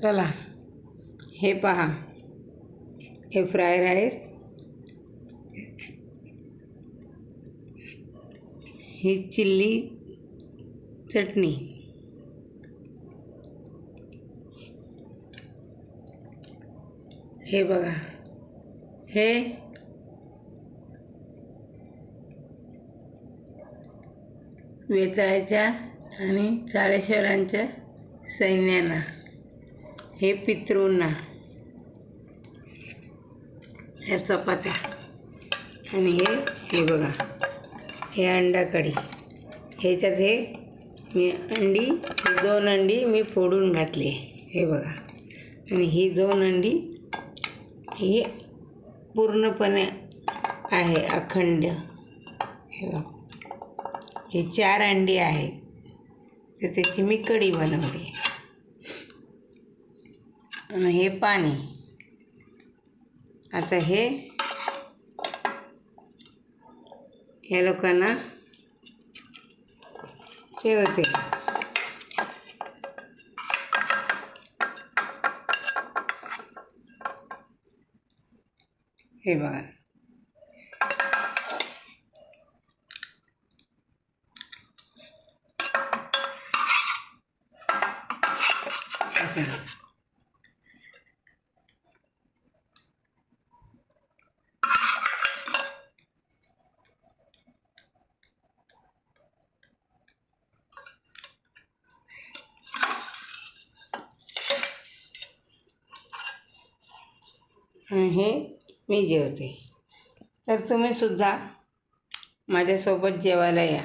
चला हे पहा, हे फ्राय राईस, ही चिल्ली चटणी, हे बघा, हे वेताळाच्या आणि चाळेश्वरांच्या सैन्यांना, हे पितृंना, ह्या चपात्या, आणि हे बघा, हे अंडा कढी. ह्याच्यात मी 2 अंडी मी फोडून घातली, हे बघा. आणि ही 2 अंडी ही पूर्णपणे आहे अखंड, हे बघा. हे 4 अंडी आहेत, तर त्याची मी कढी बनवली. आणि हे पाणी. आता ह्या लोकांना जेवते. हे बघा, असं. आणि हे मी जेवते. तर तुम्हीसुद्धा माझ्यासोबत जेवायला या.